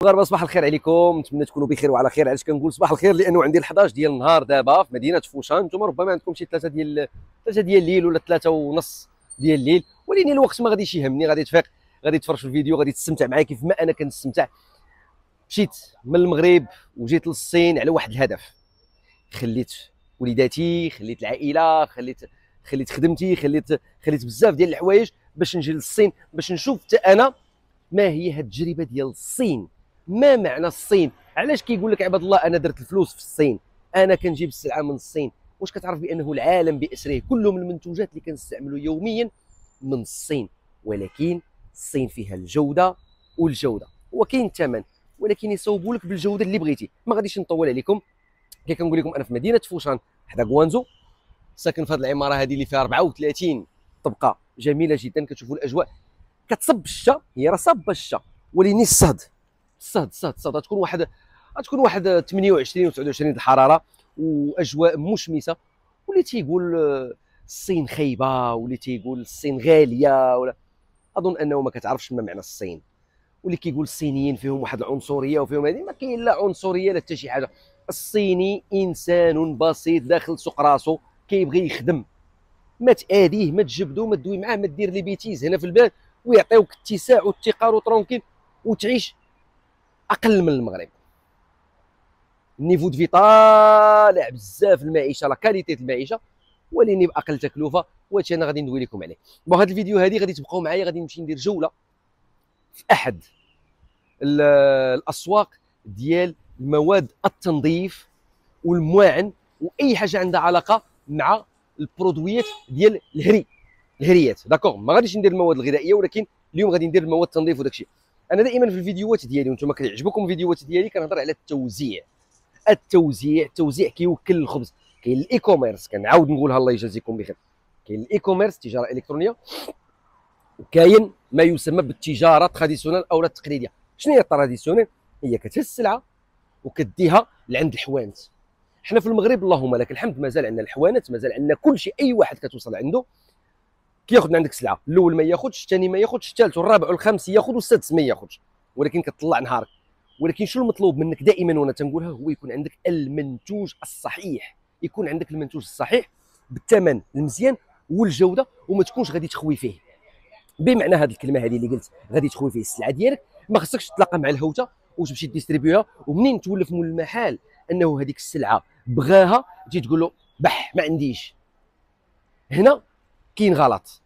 مغاربه صباح الخير عليكم، نتمنى تكونوا بخير وعلى خير. علاش كنقول صباح الخير؟ لانه عندي 11 ديال النهار دابا في مدينه فوشان. نتوما ربما عندكم شي 3 ديال الليل ولا 3 ونص ديال الليل، ولكن الوقت ما غاديش يهمني. غادي تفيق، غادي تفرج في الفيديو، غادي تستمتع معايا كيف ما انا كنستمتع. مشيت من المغرب وجيت للصين على واحد الهدف. خليت وليداتي، خليت العائله، خليت خدمتي، خليت بزاف ديال الحوايج باش نجي للصين، باش نشوف حتى انا ما هي هاد التجربه ديال الصين. ما معنى الصين؟ علاش كيقول لك عباد الله انا درت الفلوس في الصين، انا كنجيب السلعه من الصين؟ واش كتعرف بانه العالم باسره كله من المنتوجات اللي كنستعملوا يوميا من الصين؟ ولكن الصين فيها الجوده والجوده، وكاين الثمن، ولكن يصوبوا لك بالجوده اللي بغيتي. ما غاديش نطول عليكم. كي كنقول لكم انا في مدينه فوشان حدا غوانزو، ساكن في هذه العماره هذه اللي فيها 34 طبقه جميله جدا. كتشوفوا الاجواء كتصب الشتا، هي راه صابه الشتا، ولكن الصهد غتكون واحد 28 و 29 الحراره، واجواء مشمسه. واللي تيقول الصين خايبه، واللي تيقول الصين غاليه، ولا اظن انه ما كتعرفش ما معنى الصين. واللي كيقول الصينيين فيهم واحد العنصريه وفيهم هذه، ما كاين لا عنصريه لا حتى شي حاجه. الصيني انسان بسيط داخل سوق راسو، كيبغي يخدم. ما تاذيه، ما تجبدو، ما تدوي معاه، ما دير لي بيتيز هنا في البلاد، ويعطيوك اتساع واتقار وترونكيل وتعيش اقل من المغرب. النيفو دو في طالع بزاف، المعيشه لا كاليتي المعيشه، ولكن باقل تكلفه. وهادشي انا غادي ندوي لكم عليه. بون هاد الفيديو هادي غادي تبقاو معايا، غادي نمشي ندير جوله في احد الاسواق ديال المواد التنظيف والمواعن واي حاجه عندها علاقه مع البرودويات ديال الهريات. داكوغ، ما غاديش ندير المواد الغذائيه، ولكن اليوم غادي ندير المواد التنظيف وداكشي. انا دائما في الفيديوهات ديالي، وانتم كيعجبكم الفيديوهات ديالي، كنهضر على التوزيع كيوكل الخبز. كاين الاي كوميرس، كنعاود نقولها الله يجازيكم بخير. كاين الاي كوميرس، التجاره الالكترونيه، وكاين ما يسمى بالتجاره تراديسيونال او التقليديه. شنو هي التراديسيونال؟ هي كتهز السلعه وكديها لعند الحوانت. حنا في المغرب اللهم لك الحمد مازال عندنا الحوانت، مازال عندنا كل شيء. اي واحد كتوصل عنده كياخذ من عندك السلعه، الاول ما ياخذش، الثاني ما ياخذش، الثالث والرابع والخامس ياخذ، والسادس ما ياخذش، ولكن كتطلع نهارك. ولكن شنو المطلوب منك دائما وانا تنقولها؟ هو يكون عندك المنتوج الصحيح. يكون عندك المنتوج الصحيح بالثمن المزيان والجوده، وما تكونش غادي تخوي فيه. بمعنى هذه الكلمه هذه اللي قلت، غادي تخوي فيه السلعه ديالك. ما خصكش تتلاقى مع الهوته وتمشي ديستريبيوها، ومنين تولف مول المحل انه هذيك السلعه بغاها تجي تقول له بح ما عنديش. هنا كاين غلط،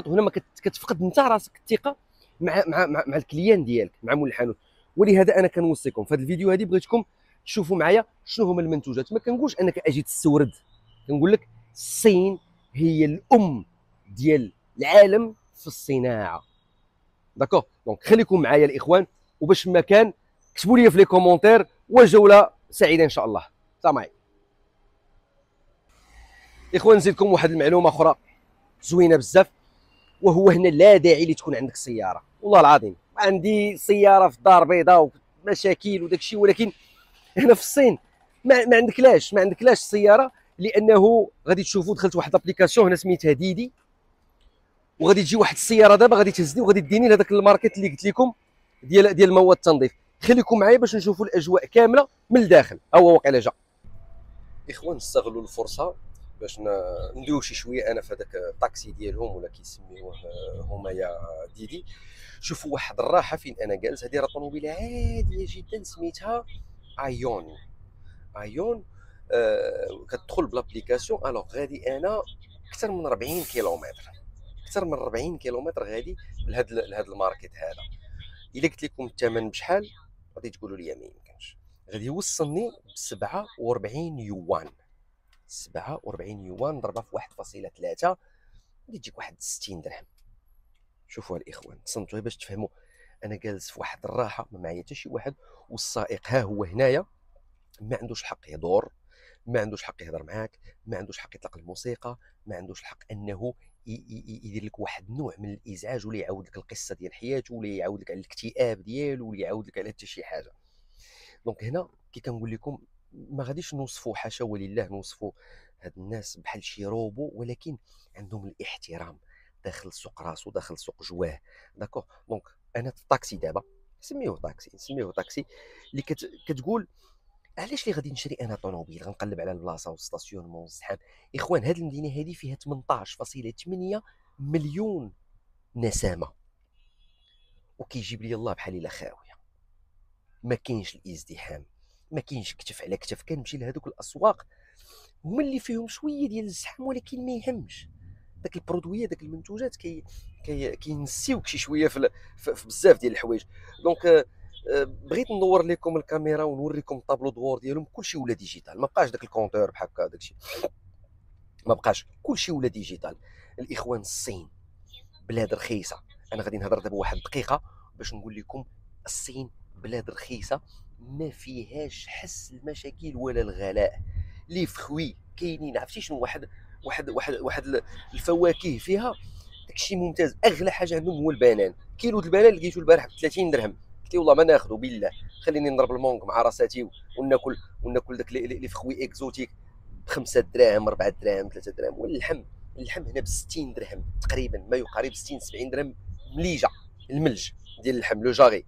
وهنا ما كتفقد انت راسك الثقه مع الكليان ديالك، مع مول الحانوت. ولهذا انا كنوصيكم في هذا الفيديو هذه، بغيتكم تشوفوا معايا شنو هما المنتوجات. ما كنقولش انك اجي تستورد، كنقول لك الصين هي الام ديال العالم في الصناعه. داكوغ، دونك خليكم معايا الاخوان، وباش ما كان كتبوا لي في لي كومونتير، وجوله سعيده ان شاء الله. تا معي اخوان. نزيدكم واحد المعلومه اخرى زوينه بزاف، وهو هنا لا داعي لتكون عندك سياره. والله العظيم عندي سياره في الدار بيضاء ومشاكل وداك الشيء، ولكن هنا في الصين ما عندكلاش سياره، لانه غادي تشوفوا دخلت واحد لابليكاسيون هنا سميتها ديدي، وغادي تجي واحد السياره دابا غادي تهزني وغادي تديني لهذاك الماركت اللي قلت لكم ديال مواد التنظيف. خليكم معايا باش نشوفوا الاجواء كامله من الداخل. ها هو واقيلا جا. اخوان نستغلوا الفرصه باش ندويو شي شويه انا في هذاك الطاكسي ديالهم، ولا كيسميوه هما يا ديدي. شوفوا واحد الراحه فين انا جالس. هذه راه طوموبيله عاديه جدا سميتها ايون. كتدخل بلابليكاسيون. الوغ غادي انا اكثر من 40 كيلومتر غادي لهذا الماركت هذا. الا قلت لكم الثمن بشحال غادي تقولوا لي ما يمكنش. غادي يوصلني ب 47 يوان. 47 يوان ضربها في 1.3 غادي تجيك واحد 60 درهم. شوفوا الاخوان، تصنتوا باش تفهموا. انا جالس في واحد الراحه، ما معايا حتى شي واحد، والسائق ها هو هنايا، ما عندوش الحق يدور، ما عندوش حق يهضر معاك، ما عندوش حق يطلق الموسيقى، ما عندوش الحق انه يدير لك واحد النوع من الازعاج، ولا يعاود لك القصه ديال حياته، ولا يعاود لك على الاكتئاب ديالو، ولا يعاود لك على حتى شي حاجه. دونك هنا كي كنقول لكم ما غاديش نوصفوا، حاشا ولله نوصفوا هاد الناس بحال شي روبو، ولكن عندهم الاحترام داخل السوق راسو، داخل السوق جواه. داكوغ، دونك انا في الطاكسي دابا نسميوه طاكسي اللي كتقول علاش اللي غادي نشري انا طوموبيل غنقلب على البلاصه والستاسيونمون والزحام. اخوان هذه المدينه هذه فيها 18.8 مليون نسمه، وكيجيب لي الله بحال الا خاويه. ما كاينش الازدحام، ما كاينش كتف على كتف. كنمشي لهذوك الاسواق هما اللي فيهم شويه ديال الزحام، ولكن ما يهمش داك البرودوي داك المنتوجات كينسيوك شي شويه في بزاف ديال الحوايج. دونك بغيت ندور لكم الكاميرا ونوريكم الطابلو دوور ديالهم. كلشي ولا ديجيتال، ما بقاش داك الكونتور بحال هكا داكشي، ما بقاش، كلشي ولا ديجيتال. الاخوان الصين بلاد رخيصه. انا غادي نهضر دابا واحد الدقيقه باش نقول لكم الصين بلاد رخيصه ما فيهاش حس المشاكل ولا الغلاء. لي فخوي كاينين، عرفتي شنو، واحد الفواكه فيها داكشي ممتاز. اغلى حاجه عندهم هو البنان. كيلو البنان لقيتو البارح ب 30 درهم، قلت والله ما ناخذه بالله، خليني نضرب المونك مع راساتي وناكل داك لي فخوي اكزوتيك ب 5 دراهم 4 دراهم 3 دراهم. اللحم هنا ب 60 درهم تقريبا، ما يقارب 60 70 درهم مليجه الملج ديال اللحم لو جاغي.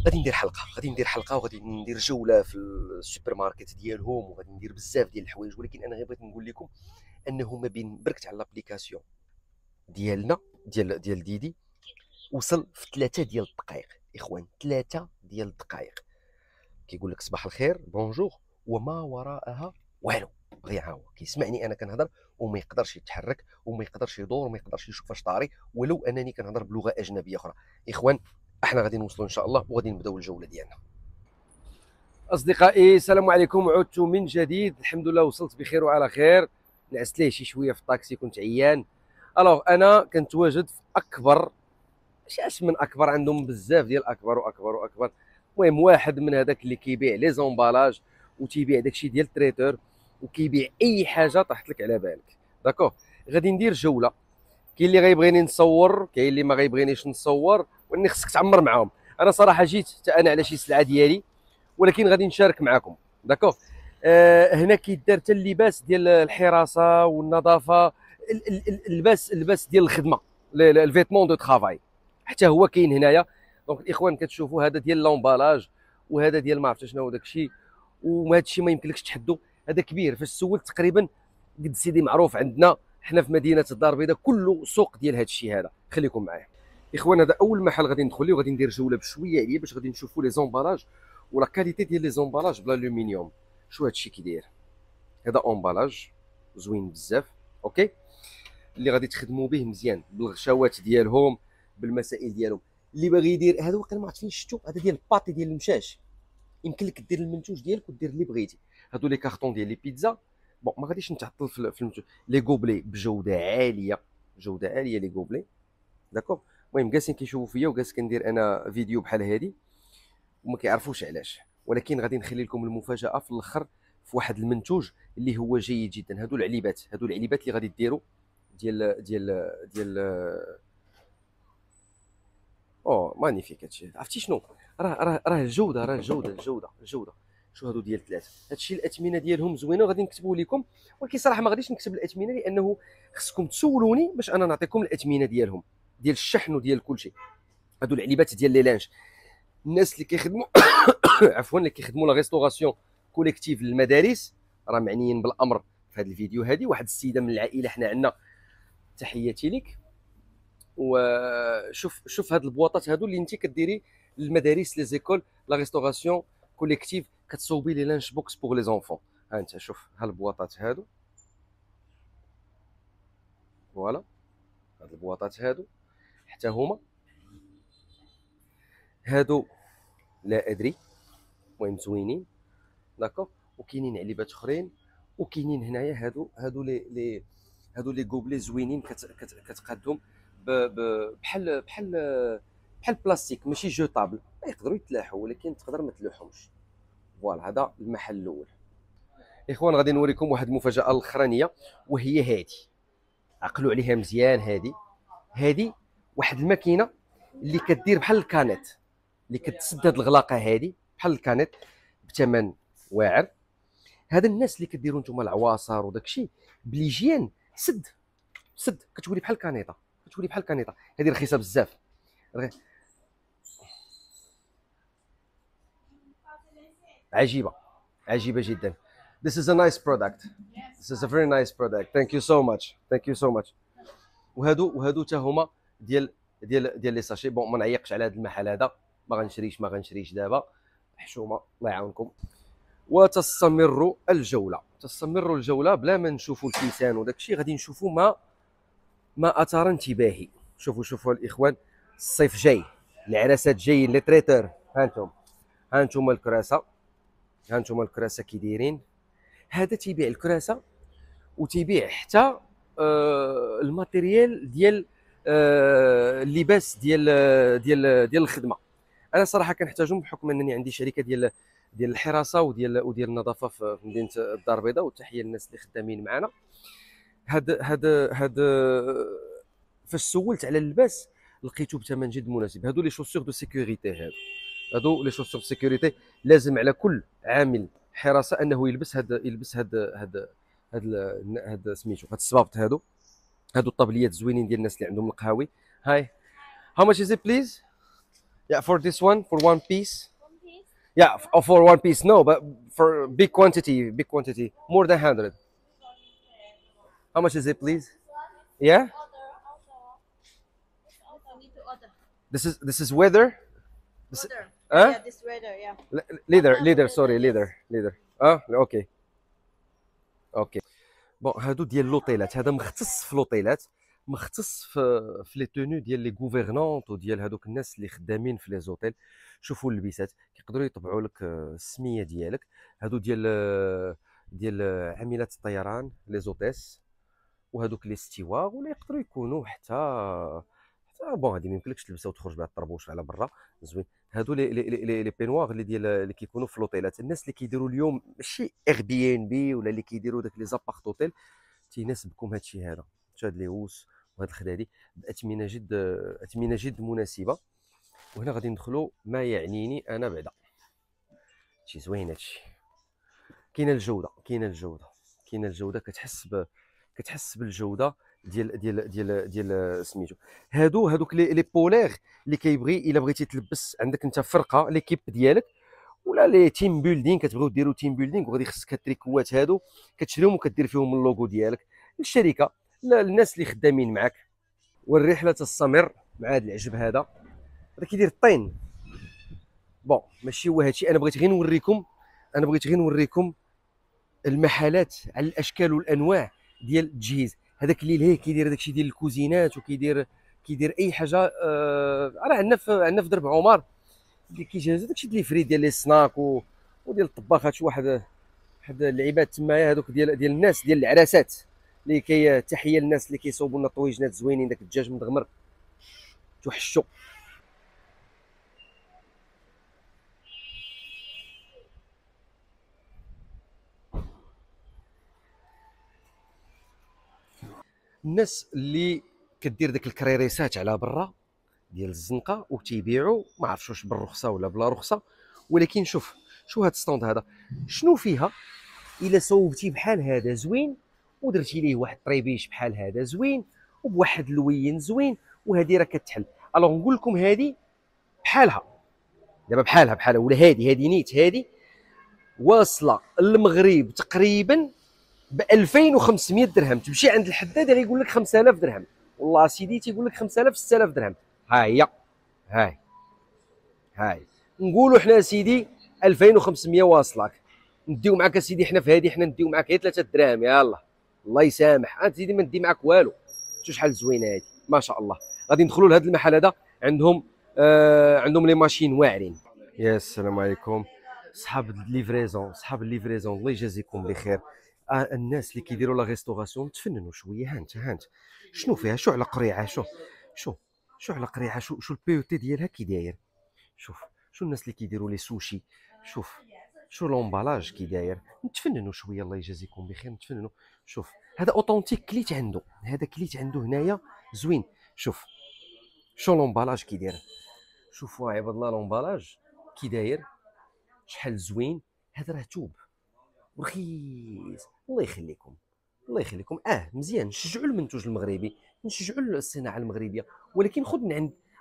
غادي ندير حلقه وغادي ندير جوله في السوبر ماركت ديالهم، وغادي ندير بزاف ديال الحوايج. ولكن انا غير بغيت نقول لكم انه ما بين بركت على لابليكاسيون ديالنا ديال ديدي وصل في 3 ديال الدقائق. اخوان 3 ديال الدقائق كيقول لك صباح الخير بونجور، وما وراءها والو. غير ها هو كيسمعني انا كنهضر وما يقدرش يتحرك وما يقدرش يدور وما يقدرش يشوف اش طاري، ولو انني كنهضر بلغه اجنبيه اخرى. اخوان احنا غادي نوصلوا ان شاء الله وغادي نبداو الجوله ديالنا. اصدقائي السلام عليكم، عدت من جديد. الحمد لله وصلت بخير وعلى خير. نعست ليه شي شويه في الطاكسي، كنت عيان. الوغ انا كنتواجد في اكبر، اش من اكبر، عندهم بزاف ديال اكبر واكبر واكبر. المهم واحد من هذاك اللي كيبيع لي زومبالاج وتيبيع داكشي ديال التريتور وكيبيع اي حاجه طاحت لك على بالك. داكوغ غادي ندير جوله. كاين اللي غيبغيني نصور، كاين اللي ما غيبغينيش نصور، واني خصك تعمر معاهم. انا صراحه جيت حتى انا على شي سلعه ديالي، ولكن غادي نشارك معكم. داكوغ هنا كيدار حتى اللباس ديال الحراسه والنظافه، اللباس ديال الخدمه، الفيتمون دو ترافاي حتى هو كاين هنايا. دونك الاخوان كتشوفوا هذا ديال لومبالاج وهذا ديال ما عرفتش شنو داك الشيء، وهذا الشيء ما يمكنلكش تحدو. هذا كبير، فاش سولت تقريبا قد سيدي معروف عندنا حنا في مدينه الدار البيضاء كله سوق ديال هذا الشيء هذا. خليكم معايا اخوان. هذا اول محل غادي ندخل ليه وغادي ندير جوله بشويه عليه باش غادي نشوفوا لي زومبالاج ولا كاليتي ديال لي زومبالاج بالالومنيوم. شو هذا الشيء كي داير. هذا امبالاج زوين بزاف، اوكي، اللي غادي تخدموا به مزيان بالغشاوات ديالهم بالمسائل ديالهم. اللي باغي يدير هذا وقت ما عرفت فين شفتو، هذا ديال الباطي ديال المشاش. يمكن لك دير المنتوج ديالك ودير اللي بغيتي. هادو لي كارطون ديال لي بيتزا، بون ما غاديش نتعطل في المنتوج. لي غوبلي بجوده عاليه، جوده عاليه لي غوبلي. داكوغ المهم جالسين كيشوفوا فيا وجالس كندير انا فيديو بحال هادي وما كيعرفوش علاش، ولكن غادي نخلي لكم المفاجاه في الاخر في واحد المنتوج اللي هو جيد جدا. هادو العليبات اللي غادي ديروا ديال مانيفيك. هادشي عرفتي شنو، راه الجوده. شو هادو ديال 3. هادشي الاثمنه ديالهم زوينه وغادي نكتبوا لكم، ولكن صراحه ما غاديش نكتب الاثمنه لانه خصكم تسولوني باش انا نعطيكم الاثمنه ديالهم ديال الشحن وديال كلشي. هادو العليبات ديال لي لانج. الناس اللي كيخدموا عفوا اللي كيخدموا لا ريستوراسيون كوليكتيف للمدارس راه معنيين بالامر في هذا الفيديو. هذه واحد السيده من العائله حنا عندنا، تحياتي لك. وشوف هاد البواطات هادو اللي انت كديري للمدارس لي زيكول لا ريستوراسيون كوليكتيف، كتصوبي لي لانش بوكس بوغ لي زونفون. ها انت شوف ها البواطات هادو، فوالا هاد البواطات هادو حتى هما هادو لا ادري، المهم زوينين. داكوغ وكاينين علبات اخرين، وكاينين هنايا هادو لي غوبلي زوينين كتقادهم بحال بلاستيك ماشي جوطابل، يقدروا يتلاحوا ولكن تقدر ما تلوحهمش. فوالا هذا المحل الاول. اخوان غادي نوريكم واحد المفاجاه الاخرانيه، وهي هادي، عقلوا عليها مزيان. هادي واحد الماكينه اللي كدير بحال الكانيت، اللي كتسد هاد الغلاقه هادي بحال الكانيت بثمن واعر. هذا الناس اللي كديروا نتوما العواصر وداكشي بليجيان، سد كتولي بحال الكانيطه، هذه رخيصه بزاف. عجيبه، عجيبه جدا. This is a nice product. This is a very nice product. Thank you so much. Thank you so much. وهادو حتى هما ديال لي ساشي. بون ما نعيقش على هذا المحل هذا، ما غنشريش دابا، حشومه الله يعاونكم. وتستمر الجوله بلا ما نشوفوا الكيسان وداك الشيء، غادي نشوفوا ما اثار انتباهي. شوفوا الاخوان، الصيف جاي، العراسات جايين، لي تريتور. ها انتم الكراسه كي دايرين. هذا تيبيع الكراسه وتيبيع حتى الماتيريال ديال اللباس ديال الخدمه. انا صراحه كنحتاجهم بحكم انني عندي شركه ديال الحراسه وديال النظافه في مدينه الدار البيضاء، وتحيه للناس اللي خدامين معنا. هاد فاش سولت على اللباس لقيته بثمن جد مناسب. هادو لي شوسور دو سيكوريتي، هادو لي شوسور سيكوريتي لازم على كل عامل حراسه انه يلبس هاد سميتو، هاد الصبابط. هادو الطبليات زوينين ديال الناس اللي عندهم القهاوي. هاي how much is it please? Yeah, for this one, for one piece. Yeah, for one piece. No, but for big quantity, more than 100. How much is it please? Yeah. This is weather. This, huh? Yeah, this weather, yeah. leather. اوكي. بون هادو ديال لوطيلات، هذا مختص في لوطيلات، مختص في لي توني ديال لي غوفرنونط وديال هذوك الناس اللي خدامين في لي زوتيل. شوفوا اللبسات كيقدروا يطبعوا لك السميه ديالك. هادو ديال عاملات الطيران، لي زوتيس، وهذوك لي ستيوار، ولا يقدروا يكونوا حتى بون هادي ما يمكنلكش تلبسها وتخرج بها الطربوش على برا. زوين. هادو لي بينوار اللي كيكونوا في لوطيلات. الناس اللي كيديروا اليوم ماشي اير بي ان بي ولا اللي كيديروا داك لي زابارت اوتيل، تيناسبكم هادشي هذا. هاد لي هوس وهاد الخدادي باثمنه جد مناسبه. وهنا غادي ندخلوا ما يعنيني انا بعدا. شي زوين هادشي. كاينه الجوده، كتحس بالجوده ديال سميتو. هادوك لي بولير اللي كيبغي، الا بغيتي تلبس عندك انت فرقه ليكيب ديالك ولا لي تيم بيلدينغ، كتبغيو ديروا تيم بيلدينغ، وغادي خصك هاد التريكوات هادو كتشريهم وكدير فيهم اللوغو ديالك للشركه، الناس اللي خدامين معاك. والرحله تستمر مع هذا العجب هذا كيدير الطين. بون ماشي هو هادشي، انا بغيت غير نوريكم المحلات على الاشكال والانواع ديال التجهيز. هذاك اللي لهيه كيدير داكشي ديال الكوزينات، وكيدير اي حاجه. راه عندنا في درب عمر اللي كيجهز داكشي ديال فري ديال لي سناك وديال الطباخات. شي واحد اللعيبات تمايا هذوك ديال الناس ديال العراسات اللي تحيه للناس اللي كيصوبوا لنا طويجنات زوينين، داك الدجاج مدغمر توحشو. الناس اللي كدير داك الكريريسات على برا ديال الزنقه وتيبيعوا، ما عرفتش واش بالرخصه ولا بلا رخصه، ولكن شو هاد الستوند هذا شنو فيها. الا صوبتي بحال هذا زوين، ودرتي ليه واحد طريبيش بحال هذا زوين، وبواحد اللوين زوين، وهذه راه كتحل. الوغ نقول لكم هذه بحالها دابا، بحالها ولا هذه نيت، هذه واصله المغرب تقريبا ب 2500 درهم. تمشي عند الحداد غيقول لك 5000 درهم، والله سيدي تيقول لك 5000 6000 درهم. ها هي هاي نقولوا حنا سيدي 2500 واصلك، نديو معاك سيدي حنا في هذه، حنا نديو معاك غير 3 دراهم. يلاه الله يسامح، انت سيدي ما ندي معاك والو. شوف شحال زوينه هذه ما شاء الله. غادي ندخلوا لهذا المحل هذا، عندهم لي ماشين واعرين. يا السلام عليكم صحاب الليفريزون، الله يجازيكم بخير. الناس اللي كيديروا لا ريستوراسيون تفننوا شويه. هانت شنو فيها؟ شو على قريعه، شو على قريعه، شو البي او تي ديالها كي داير. شو الناس اللي كيديروا لي سوشي، شو لومبالاج كي داير. نتفننوا شويه الله يجازيكم بخير، نتفننوا. شوف هذا اوتونتيك كليت عنده، هنايا زوين. شو لومبالاج كي داير. شوفوا عباد الله لومبالاج كي داير، شحال زوين. هذا راه توب ورخيص. الله يخليكم. مزيان نشجعوا المنتوج المغربي، نشجعوا الصناعه المغربيه، ولكن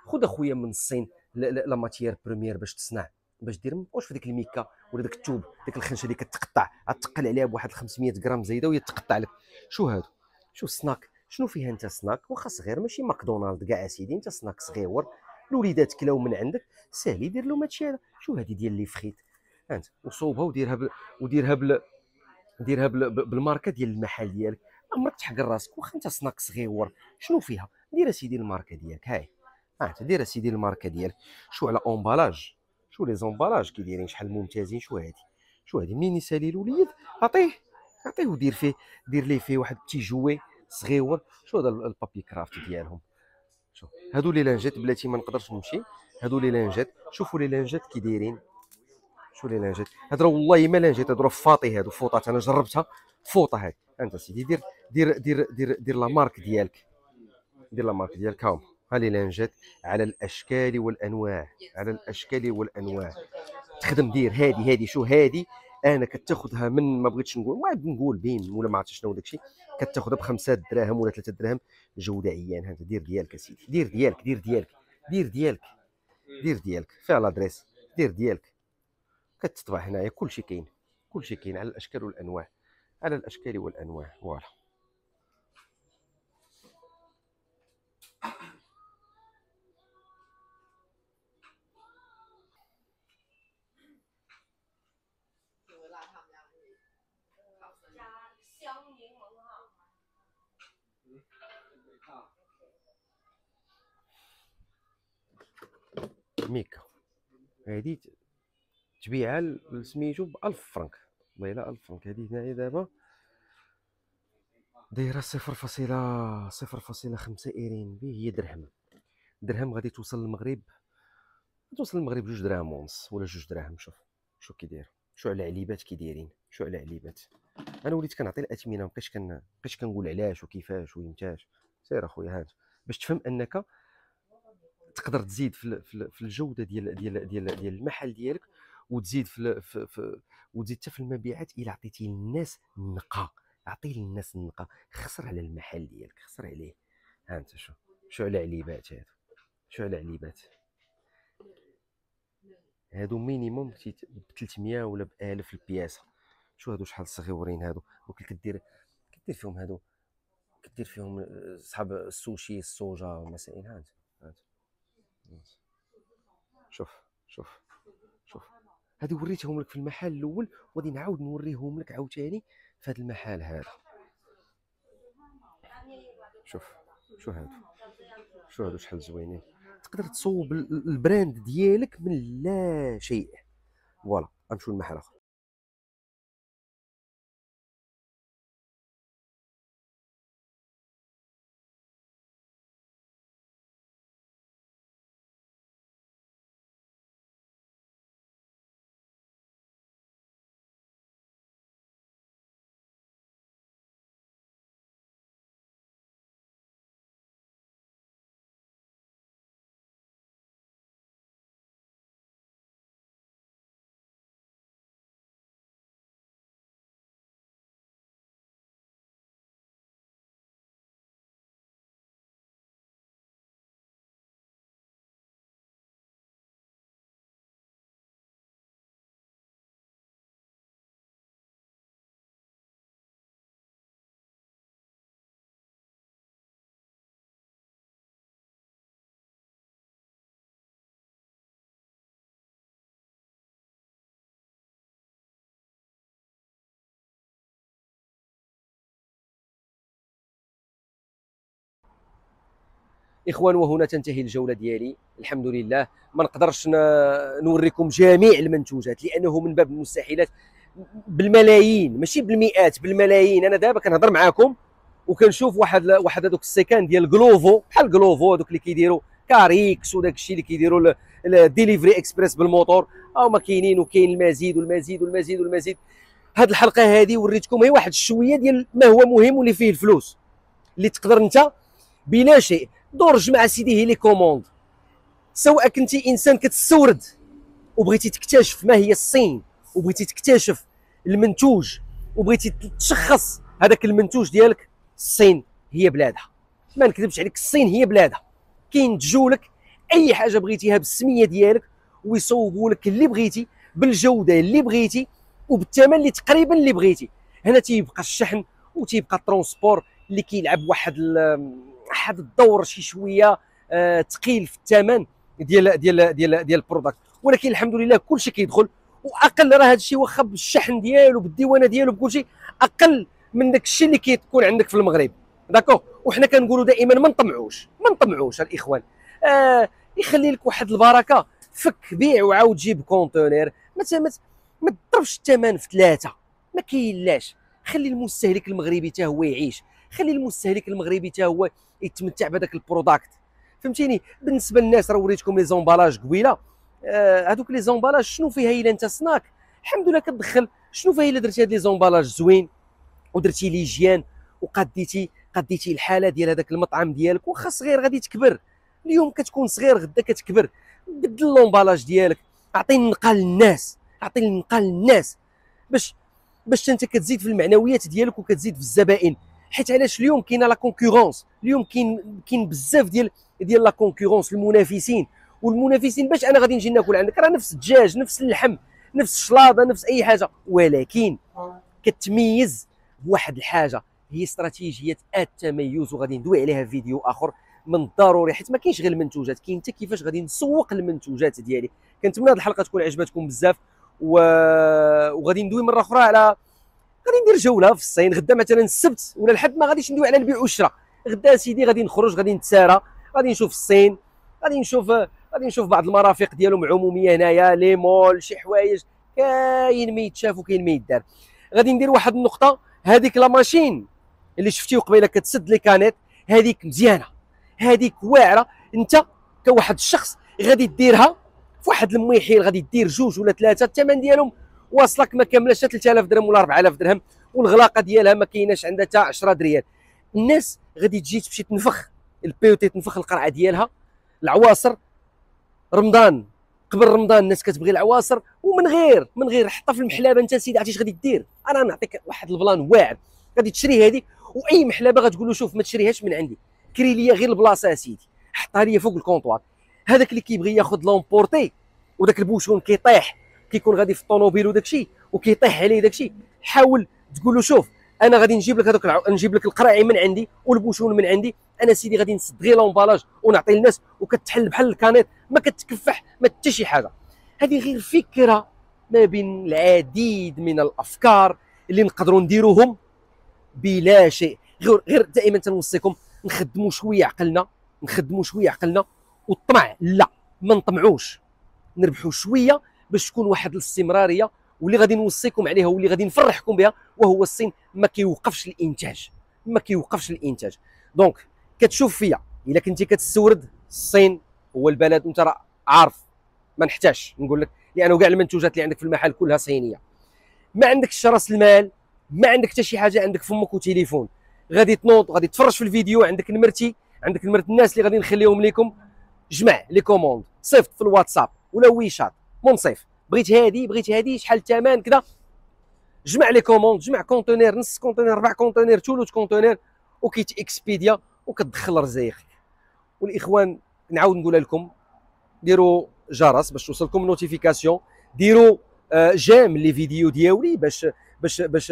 خذ اخويا من الصين لا ماتيير بريمير باش تصنع. باش دير ما تبقاوش في ديك الميكا ولا داك التوب، ديك الخنشه اللي كتقطع غتقل عليها بواحد 500 غرام زايده وهي تقطع لك. شو هادو؟ شو سناك؟ شنو فيها انت سناك؟ واخا صغير ماشي ماكدونالد كاع اسيدي، انت سناك صغيور الوليدات كلاو من عندك، ساهل يدير لهم هادشي هذا. شو هادي ديال لي فريت انت، وصوبها وديرها بالماركه ديال المحل ديالك. عمرك تحقر راسك واخا انت سناك صغيور شنو فيها، دير اسيدي الماركه ديالك. هاي انت دير اسيدي الماركه ديالك. شو على امبالاج، شو لي زومبالاج كي دايرين شحال ممتازين. شو هادي، شو هادي منين يسالي الوليد عطيه ودير فيه، دير ليه فيه واحد بتي جوي صغيور. شو هذا البابي كرافت ديالهم. شوف هادو لي لانجات بلاتي ما نقدرش نمشي. هادو لي لانجات، شوفوا لي لانجات كي دايرين. شو لي لانجات هاد راه والله ما لانجات، هادو راه فاطي، هادو فوطات انا جربتها فوطه. هاي انت سيدي دير لا مارك ديالك، دير لا مارك ديالك. هاهم ها لي لانجات على الاشكال والانواع، على الاشكال والانواع. تخدم دير هادي شو هادي انا كتاخذها من ما بغيتش نقول ما نقول بين ولا ما عرفتش شنو داكشي، كتاخذها ب5 دراهم ولا 3 دراهم جوده عيان. هانت دير ديالك اسيدي، دير ديالك فيها لادريس، دير ديالك. كتطبع هنايا كلشي كاين، كلشي كاين على الاشكال والانواع، على الاشكال والانواع. فوالا ميكا هادي تبيعها سميتو ب 1000 فرنك، والله الا 1000 فرنك. هادي هنايا دابا دايره 0.5 ايرين به، هي درهم غادي توصل للمغرب، توصل للمغرب 2 دراهم ونص ولا 2 دراهم. شوف كي داير، شو على عليبات كي دايرين، شو على عليبات. انا وليت كنعطي الاثمنه، مابقيتش كنقول علاش وكيفاش ويمتاش. سير اخويا هات باش تفهم انك تقدر تزيد في الجوده ديال المحل ديالك، وتزيد وتزيد حتى في المبيعات الا عطيتي للناس النقا. عطي للناس النقا، خسر على المحل ديالك، خسر عليه. ها انت شو على عليبات هادو، شو على عليبات هادو مينيموم ب 300 ولا ب 1000 البياسه. شو هادو شحال صغيورين هادو، وكل كدير فيهم هادو، كدير فيهم صحاب السوشي الصوجا والمسائل. هانت شوف شوف شوف هادي وريتهم لك في المحل الاول، وغادي نعاود نوريهم لك عاوتاني في هذا المحل هذا. شوف شو هادو شحال زوينين. تقدر تصوب البراند ديالك من لا شيء. فوالا غنمشيو لمحل اخر. اخوان وهنا تنتهي الجوله ديالي الحمد لله. ما نقدرش نوريكم جميع المنتوجات لانه من باب المستحيلات، بالملايين ماشي بالمئات، بالملايين. انا دابا كنهضر معاكم وكنشوف واحد هذوك السيكان ديال جلوفو، بحال جلوفو هذوك اللي كيديروا كاريكس وداك الشيء اللي كيديروا الديليفري اكسبريس بالموتور، هما كاينين. وكاين المزيد والمزيد والمزيد والمزيد. هذه الحلقه هذه وريتكم هي واحد شويه ديال ما هو مهم واللي فيه الفلوس، اللي تقدر انت بلا شيء درج مع سيدي لي كوموند. سواء كنتي انسان كتستورد وبغيتي تكتشف ما هي الصين، وبغيتي تكتشف المنتوج، وبغيتي تشخص هذاك المنتوج ديالك، الصين هي بلادها. ما نكذبش عليك، الصين هي بلادها. كاين تجولك اي حاجه بغيتيها بالسميه ديالك ويصوبوا لك اللي بغيتي بالجوده اللي بغيتي وبالثمن اللي تقريبا اللي بغيتي. هنا تيبقى الشحن وتيبقى الترونسبور اللي كيلعب واحد الدور شي شويه ثقيل في الثمن ديال البرودكت، ولكن الحمد لله كلشي كيدخل. واقل راه هذا الشيء واخا بالشحن ديالو بالديوانه ديالو بكلشي اقل من داك الشيء اللي كيكون عندك في المغرب. داكوغ. وحنا كنقولوا دائما ما نطمعوش الاخوان. يخلي لك واحد البركه، فك بيع وعاود جيب كونتونير. ما تضربش الثمن في ثلاثه، ما كاينلاش. خلي المستهلك المغربي حتى هو يعيش، خلي المستهلك المغربي حتى هو يتمتع بهذاك البروداكت. فهمتيني؟ بالنسبه للناس راه وريتكم لي زومبالاج قبيله، هذوك لي زومبالاج شنو فيها الا انت سناك؟ الحمد لله كتدخل. شنو فيها الا درتي هاد لي زومبالاج زوين ودرتي ليجيان وقديتي الحاله ديال هذاك المطعم ديالك، واخا صغير غادي تكبر. اليوم كتكون صغير غدا كتكبر. بدل لومبالاج ديالك، اعطي النقال للناس باش انت كتزيد في المعنويات ديالك وكتزيد في الزبائن. حيت علاش اليوم كاينه لا كونكورونس، اليوم كاين بزاف ديال لا كونكورونس، المنافسين. والمنافسين باش انا غادي نجي ناكل عندك راه نفس الدجاج، نفس اللحم، نفس الشلاضه، نفس اي حاجه، ولكن كتميز بواحد الحاجه هي استراتيجيه التميز. وغادي ندوي عليها في فيديو اخر من الضروري، حيت ما كاينش غير المنتوجات، كاين حتى كيفاش غادي نسوق المنتوجات ديالي. كنتمنى هذه الحلقه تكون عجبتكم بزاف، وغادي ندوي مره اخرى على، غادي ندير جوله في الصين غدا مثلا السبت ولا الحد. ما غاديش ندوي على البيع والشراء غدا سيدي، غادي نخرج، غادي نتسارى، غادي نشوف الصين، غادي نشوف بعض المرافق ديالهم عموميه هنايا، لي مول، شي حوايج كاين ما يتشاف وكاين ما يدار. غادي ندير واحد النقطه، هذيك لا ماشين اللي شفتيو قبيله كتسد لي كانيت، هذيك مزيانه، هذيك واعره. انت كواحد الشخص غادي ديرها في واحد المويحيل، غادي دير جوج ولا ثلاثه، الثمن ديالهم واصلك ما كاملاش 3000 درهم ولا 4000 درهم، والغلاقه ديالها ما كايناش عندها حتى 10 دريال. الناس غادي تجي تمشي تنفخ البيوتي، تنفخ القرعه ديالها، العواصر. رمضان، قبل رمضان الناس كتبغي العواصر، ومن غير حتى في المحلابه. انت سيدي عرفتي اش غادي دير؟ انا نعطيك واحد البلان واعر. غادي تشري هذيك، واي محلابه غتقول له شوف ما تشريهاش من عندي، كري لي غير البلاصه سيدي، حطها لي فوق الكونطوار. هذاك اللي كيبغي ياخذ لومبورتي وداك البوشون كيطيح، كيكون غادي في الطوموبيل وداك الشيء وكيطيح عليه داك الشيء، حاول تقول له شوف انا غادي نجيب لك نجيب لك القراعي من عندي والبوشون من عندي، انا سيدي غادي نسد غير لومبالاج ونعطي للناس، وكتحل بحال الكانيت، ما كتكفح ما حتى شي حاجه. هذه غير فكره ما بين العديد من الافكار اللي نقدروا نديروهم بلا شيء. غير دائما تنوصيكم نخدموا شويه عقلنا، والطمع لا، ما نطمعوش، نربحوا شويه باش تكون واحد الاستمراريه. واللي غادي نوصيكم عليها واللي غادي نفرحكم بها وهو الصين ما كيوقفش الانتاج. دونك كتشوف فيا الا كنتي كتستورد، الصين هو البلد، وانت راه عارف ما نحتاجش نقول لك، لانه كاع المنتوجات اللي عندك في المحل كلها صينيه. ما عندكش راس المال، ما عندك حتى شي حاجه، عندك فمك وتليفون، غادي تنوض، غادي تفرج في الفيديو، عندك نمرتي، عندك نمره الناس اللي غادي نخليهم لكم. جمع لي كوموند، صيفط في الواتساب ولا ويشات، منصيف بغيت هذه شحال الثمن كذا، جمع لي كوموند، جمع كونتينر، نص كونتينر، 4 كونتينر، ثلث كونتينر، وكيت اكسبيديا وكتدخل رزايقك. والاخوان نعاود نقولها لكم، ديروا جرس باش توصلكم نوتيفيكاسيون، ديروا جيم لي فيديو ديالي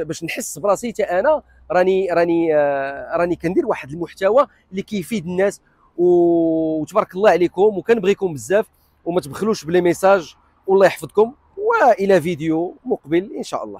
باش نحس براسي حتى انا راني كندير واحد المحتوى اللي كيفيد الناس. وتبارك الله عليكم، وكنبغيكم بزاف، وما تبخلوش بلي ميساج، والله يحفظكم، والى فيديو مقبل ان شاء الله.